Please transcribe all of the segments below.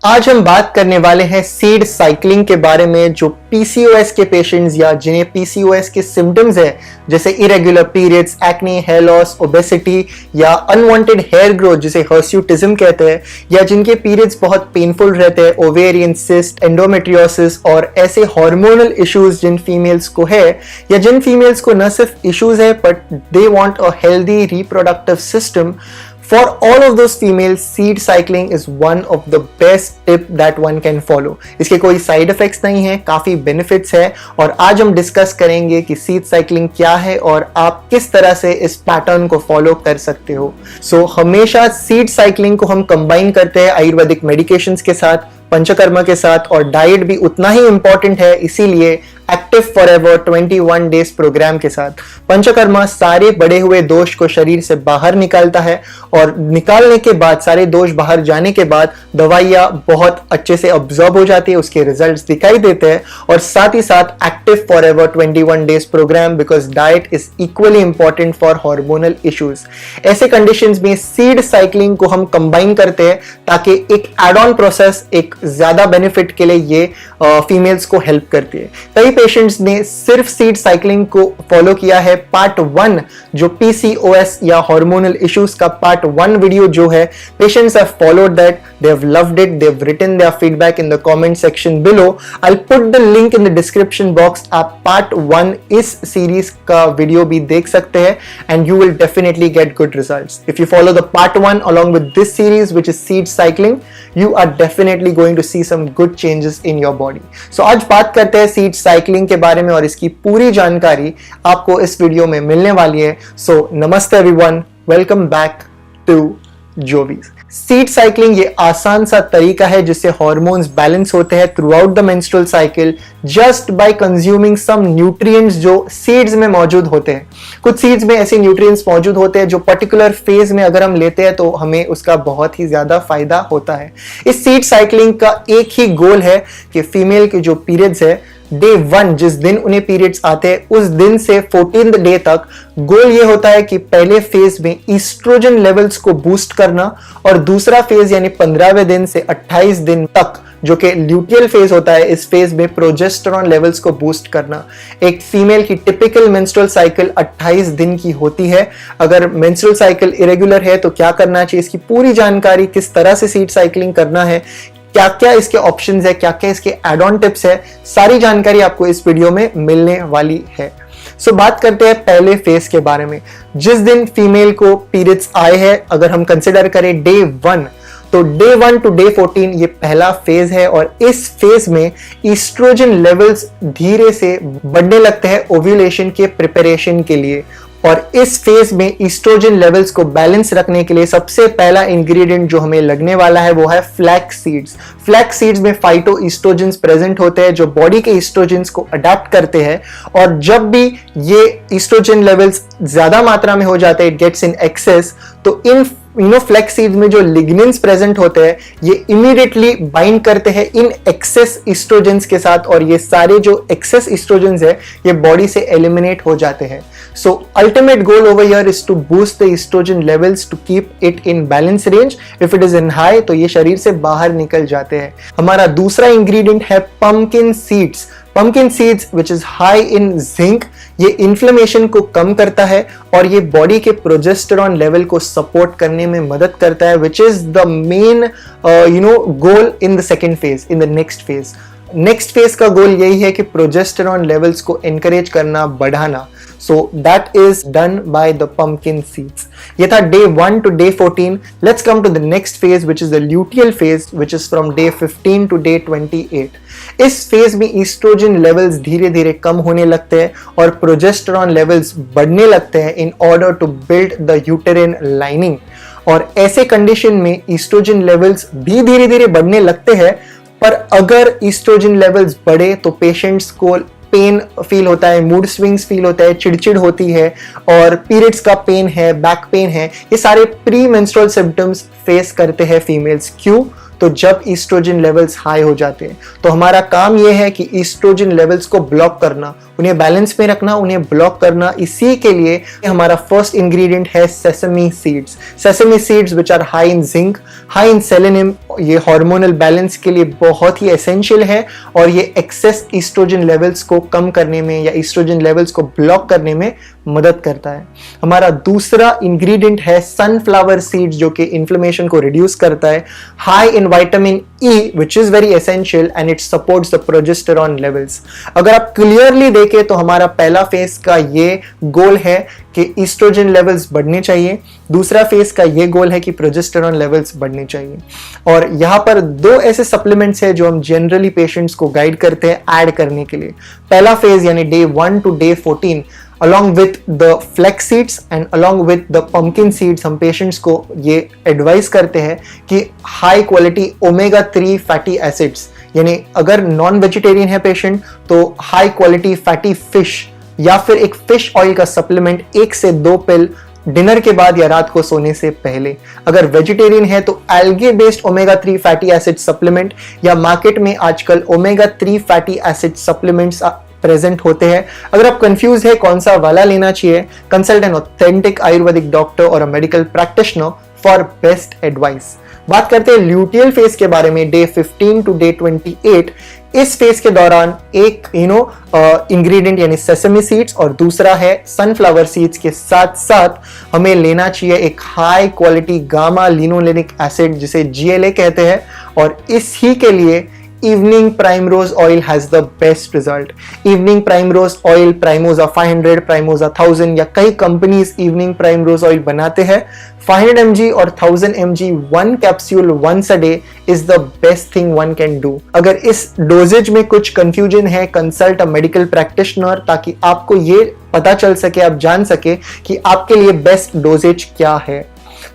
आज हम बात करने वाले हैं सीड साइकिलिंग के बारे में, जो पीसीओएस के पेशेंट्स या जिन्हें पीसीओएस के सिम्टम्स है जैसे irregular periods, acne, hair loss, obesity या अनवांटेड हेयर ग्रोथ जिसे हर्स्यूटिज्म कहते हैं, या जिनके पीरियड्स बहुत पेनफुल रहते हैं, ओवेरियन सिस्ट, एंडोमेट्रियोसिस और ऐसे हार्मोनल इश्यूज जिन फीमेल्स को है, या जिन फीमेल्स को न सिर्फ इश्यूज है but they want a healthy reproductive system. For all of those females, seed cycling is one of the best tip that one can follow. इसके कोई साइड इफेक्ट्स नहीं है, काफी बेनिफिट्स है और आज हम डिस्कस करेंगे कि सीड साइक्लिंग क्या है और आप किस तरह से इस पैटर्न को फॉलो कर सकते हो. हमेशा सीड साइक्लिंग को हम कंबाइन करते हैं आयुर्वेदिक मेडिकेशंस के साथ, पंचकर्मा के साथ, और डाइट भी उतना ही इंपॉर्टेंट है, इसीलिए एक्टिव फॉरएवर 21 डेज प्रोग्राम के साथ. पंचकर्मा सारे बढ़े हुए दोष को शरीर से बाहर निकालता है और निकालने के बाद, सारे दोष बाहर जाने के बाद दवाइयां बहुत अच्छे से ऑब्जॉर्ब हो जाती है, उसके रिजल्ट्स दिखाई देते हैं. और साथ ही साथ active forever 21 days program, because diet is equally important for hormonal issues. ऐसे कंडीशंस में सीड साइक्लिंग को हम कंबाइन करते हैं ताकि एक एड ऑन प्रोसेस एक ज्यादा बेनिफिट के लिए ये फीमेल्स को हेल्प करती है. कई पेशेंट्स ने सिर्फ सीड साइक्लिंग को फॉलो किया है. पार्ट 1 जो पीसीओएस या हार्मोनल इश्यूज का पार्ट 1 वीडियो जो है, patients have followed that, they have loved it, they have written their feedback in the comment section below. I'll put the link in the description box. आप part 1 इस series का video भी देख सकते हैं and you will definitely get good results. If you follow the part 1 along with this series which is seed cycling, you are definitely going to see some good changes in your body. So आज बात करते हैं seed cycling के बारे में और इसकी पूरी जानकारी आपको इस वीडियो में मिलने वाली है. So नमस्ते everyone, welcome back to जोवीज. सीड साइक्लिंग ये आसान सा तरीका है जिससे हार्मोन्स बैलेंस होते हैं throughout the menstrual cycle just by consuming some nutrients जो सीड्स में मौजूद होते हैं. कुछ सीड्स में ऐसे न्यूट्रिएंट्स मौजूद होते हैं जो पर्टिकुलर फेज में अगर हम लेते हैं तो हमें उसका बहुत ही ज्यादा फायदा होता है. इस सीड साइक्लिंग का एक ही गोल है कि फीमेल के जो पीरियड्स है, डे 1 जिस दिन उन्हें पीरियड्स आते हैं उस दिन से 14th डे तक, गोल ये होता है कि पहले फेज में ईस्ट्रोजन लेवल्स को बूस्ट करना और दूसरा फेज यानी 15वें दिन से 28 दिन तक जो कि ल्यूटियल फेज होता है, इस फेज में प्रोजेस्टेरॉन लेवल्स को बूस्ट करना. एक फीमेल की टिपिकल मेंस्ट्रुअल साइकिल 28 दिन की होती है. अगर मेंस्ट्रुअल साइकिल इरेगुलर है तो क्या करना चाहिए, इसकी पूरी जानकारी, किस तरह से सीड साइक्लिंग करना है, क्या क्या इसके ऑप्शंस है, क्या क्या इसके एड ऑन टिप्स है, सारी जानकारी आपको इस वीडियो में मिलने वाली है. बात करते हैं पहले फेज के बारे में. जिस दिन फीमेल को पीरियड्स आए हैं, अगर हम कंसिडर करें डे 1, तो डे 1 टू डे 14 ये पहला फेज है और इस फेज में ईस्ट्रोजन लेवल्स धीरे से बढ़ने लगते हैं ओव्यूलेशन के प्रिपरेशन के लिए. और इस फेज में ईस्ट्रोजन लेवल्स को बैलेंस रखने के लिए सबसे पहला इंग्रेडिएंट जो हमें लगने वाला है वो है फ्लैक्स सीड्स. फ्लैक्स सीड्स में फाइटो ईस्ट्रोजन्स प्रेजेंट होते हैं जो बॉडी के ईस्ट्रोजन्स को अडेप्ट करते हैं, और जब भी ये ईस्ट्रोजन लेवल्स ज्यादा मात्रा में हो जाते हैं, इट गेट्स इन एक्सेस, तो इन फ्लैक्स सीड्स में जो लिग्निन्स प्रेजेंट होते हैं ये इमीडिएटली बाइंड करते हैं इन एक्सेस ईस्ट्रोजन्स के साथ, और ये सारे जो एक्सेस ईस्ट्रोजन्स है ये बॉडी से एलिमिनेट हो जाते हैं. So ultimate goal over here is to boost the estrogen levels to keep it in balance range. If it is in high तो ये शरीर से बाहर निकल जाते हैं. हमारा दूसरा इंग्रेडिएंट है pumpkin seeds. Pumpkin seeds which is high in zinc, ये इन्फ्लेमेशन को कम करता है और ये बॉडी के प्रोजेस्टेरॉन लेवल को सपोर्ट करने में मदद करता है, which is the main goal in the second phase, in the next phase. Next phase का गोल यही है कि प्रोजेस्टेरॉन लेवल्स को एनकरेज करना, बढ़ाना. So that is done by the pumpkin seeds. ये था day 1 to day 14. Let's come to the next phase which is the luteal phase which is from day 15 to day 28. इस phase में oestrogen levels धीरे धीरे कम होने लगते हैं और प्रोजेस्टेरॉन लेवल्स बढ़ने लगते हैं in order to build the uterine lining. और ऐसे कंडीशन में ईस्ट्रोजन लेवल्स भी धीरे धीरे बढ़ने लगते हैं, पर अगर ईस्ट्रोजन लेवल्स बढ़े तो पेशेंट्स को पेन फील होता है, मूड स्विंग्स फील होता है, चिड़चिड़ होती है और पीरियड्स का पेन है, बैक पेन है, ये सारे प्री मेंस्ट्रुअल सिम्टम्स फेस करते हैं फीमेल्स. क्यों? तो जब ईस्ट्रोजन लेवल्स हाई हो जाते हैं तो हमारा काम यह है कि ईस्ट्रोजन लेवल्स को ब्लॉक करना, उन्हें बैलेंस में रखना, उन्हें ब्लॉक करना। इसी के लिए हमारा फर्स्ट इंग्रेडिएंट है sesame seeds. Sesame seeds which are high in zinc, high in selenium, ये हार्मोनल बैलेंस के लिए बहुत ही एसेंशियल है और ये एक्सेस ईस्ट्रोजन लेवल्स को कम करने में या ईस्ट्रोजन लेवल्स को ब्लॉक करने में मदद करता है। हमारा दूसरा इंग्रेडिएंट है सनफ्लावर सीड्स, जो कि इन्फ्लेमेशन को रिड्यूस करता है, high in vitamin E which is very essential and it supports the progesterone levels. अगर आप क्लियरली देखें तो हमारा पहला फेज का ये गोल है कि ईस्ट्रोजन लेवल्स बढ़ने चाहिए, दूसरा फेज का ये गोल है कि प्रोजेस्टेरॉन लेवल्स बढ़ने चाहिए। और यहाँ पर दो ऐसे सप्लीमेंट्स हैं जो हम जनरली पेशेंट्स को गाइड करते हैं ऐड करने के लिए। पहला फेज यानी day 1 to day 14 along with the flax seeds and along with the pumpkin seeds हम पेशेंट्स को ये एडवाइस करते हैं कि high quality omega 3 fatty acids, यानी अगर नॉन वेजिटेरियन है पेशेंट तो हाई क्वालिटी फैटी फिश या फिर एक फिश ऑयल का सप्लीमेंट 1 से 2 पिल डिनर के बाद या रात को सोने से पहले। अगर वेजिटेरियन है तो algae based omega 3 fatty acid supplement या मार्केट में आजकल omega 3 fatty acid supplements present होते हैं। अगर आप कंफ्यूज है कौन सा वाला लेना चाहिए, consult an authentic Ayurvedic doctor और a medical practitioner for best advice. बात करते हैं ल्यूटियल फेज के बारे में, डे 15 to day 28। इस फेज के दौरान एक इंग्रेडिएंट यानी सेसमी सीड्स और दूसरा है सनफ्लावर सीड्स के साथ साथ हमें लेना चाहिए एक high quality gamma linolenic acid जिसे GLA कहते हैं, और इसी के लिए evening primrose oil has the best result. Evening primrose oil प्राइमोजा 500, प्राइमोजा 1000 या कई कंपनीज इवनिंग प्राइमरोज ऑयल बनाते हैं। 500 mg और 1000 mg one capsule once a day is the best thing one can do. अगर इस डोजेज में कुछ कंफ्यूजन है, कंसल्ट अ मेडिकल प्रैक्टिशनर ताकि आपको ये पता चल सके, आप जान सके कि आपके लिए बेस्ट डोजेज क्या है।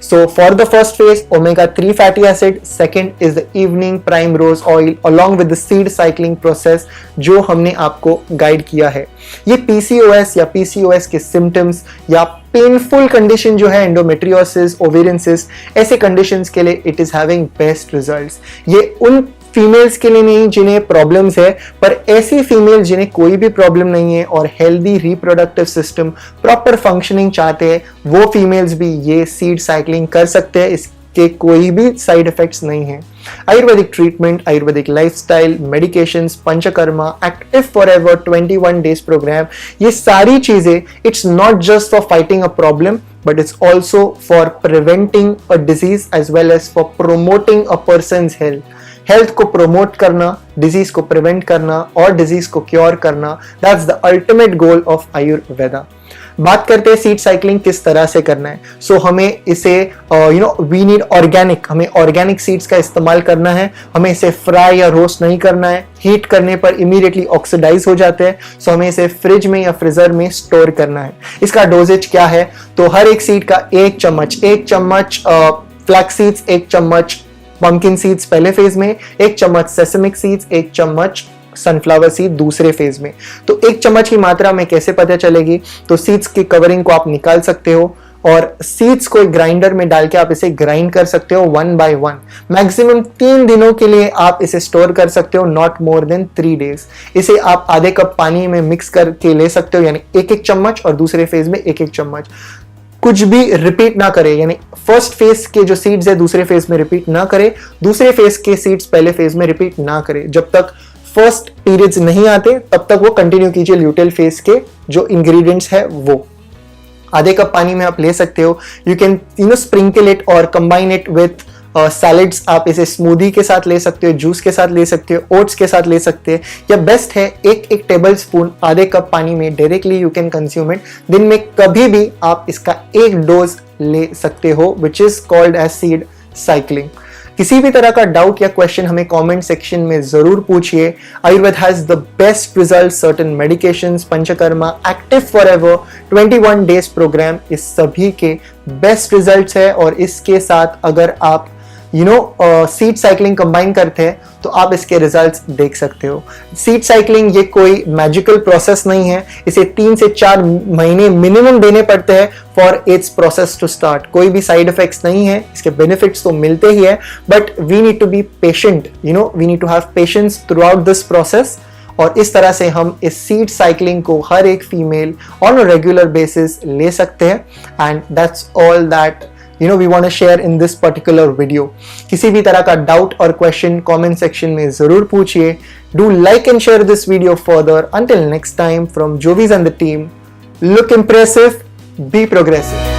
So for the first phase, omega 3 fatty acid, second is the evening primrose oil along with the seed cycling process जो हमने आपको गाइड किया है। ये PCOS या PCOS के सिम्टम्स या पेनफुल कंडीशन जो है एंडोमेट्रियोसिस, ओवेरियन सिस्ट, ऐसे कंडीशंस के लिए it is having best results. ये उन फीमेल्स के लिए नहीं जिन्हें प्रॉब्लम्स है, पर ऐसी फीमेल जिन्हें कोई भी प्रॉब्लम नहीं है और healthy reproductive system proper functioning चाहते हैं, वो फीमेल्स भी ये सीड साइक्लिंग कर सकते हैं। इसके कोई भी साइड इफेक्ट्स नहीं है। Ayurvedic treatment, Ayurvedic lifestyle, medications, panchakarma, active forever 21 days program, ये सारी चीजें it's not just for fighting a problem but it's also for preventing a disease as well as for promoting a person's health. Health को promote करना, disease को prevent करना और disease को cure करना, that's the ultimate goal of Ayurveda. बात करते हैं सीड साइक्लिंग किस तरह से करना है। सो हमें इसे वी नीड ऑर्गेनिक, हमें ऑर्गेनिक सीड्स का इस्तेमाल करना है। हमें इसे फ्राई या रोस्ट नहीं करना है, हीट करने पर इमीडिएटली ऑक्सीडाइज हो जाते हैं। सो हमें इसे फ्रिज में या फ्रीजर में स्टोर करना है। इसका डोजेज क्या है, तो हर एक सीड का 1 चम्मच फ्लैक्स सीड्स, 1 चम्मच पंपकिन सीड्स पहले फेज में, 1 चम्मच सेसमिक सीड्स, 1 चम्मच सनफ्लावर सीड दूसरे फेज में। तो 1 चम्मच की मात्रा में कैसे पता चलेगी, तो सीड्स की कवरिंग को आप निकाल सकते हो और सीड्स को एक ग्राइंडर में डाल के आप इसे ग्राइंड कर सकते हो 1 by 1। मैक्सिमम 3 दिनों के लिए आप इसे स्टोर कर सकते हो, नॉट मोर देन 3 days। इसे आप आधे कप पानी में मिक्स करके ले सकते हो, यानी 1-1 चम्मच और दूसरे फेज में 1-1 चम्मच। कुछ भी रिपीट ना करे, यानी फर्स्ट फेज के जो सीड्स है दूसरे फेज में रिपीट ना करे, दूसरे फेज के सीड्स पहले फेज में रिपीट ना करे। जब तक फर्स्ट पीरियड्स नहीं आते तब तक वो कंटिन्यू कीजिए ल्यूटेल फेज के जो इंग्रेडिएंट्स है वो। आधे कप पानी में आप ले सकते हो। यू कैन स्प्रिंकल इट और कंबाइन इट विथ सैलेड्स। आप इसे स्मूदी के साथ ले सकते हो, जूस के साथ ले सकते हो, ओट्स के साथ ले सकते हैं, या बेस्ट है 1 टेबल स्पून आधे कप पानी में directly you can consume it. दिन में कभी भी आप इसका 1 डोज ले सकते हो, which is called as seed cycling. किसी भी तरह का डाउट या क्वेश्चन हमें कमेंट सेक्शन में जरूर पूछिए। Ayurveda has the best result, certain medications, panchakarma, active forever 21 days program, इस सभी के बेस्ट रिजल्ट्स है। और इसके साथ अगर आप सीड साइक्लिंग कंबाइन करते हैं तो आप इसके रिजल्ट्स देख सकते हो। सीड साइक्लिंग ये कोई मैजिकल प्रोसेस नहीं है, इसे 3 से 4 महीने मिनिमम देने पड़ते हैं for its process to start. कोई भी साइड इफेक्ट्स नहीं है, इसके बेनिफिट्स तो मिलते ही है, but we need to be patient, we need to have patience throughout this process. और इस तरह से हम इस सीड साइकिलिंग को हर एक female on a regular basis ले सकते हैं. And that's all that we want to share in this particular video. किसी भी तरह का डाउट और क्वेश्चन कमेंट सेक्शन में जरूर पूछिए. Do like and share this video further. Until next time, from Jovis and the team, look impressive, be progressive.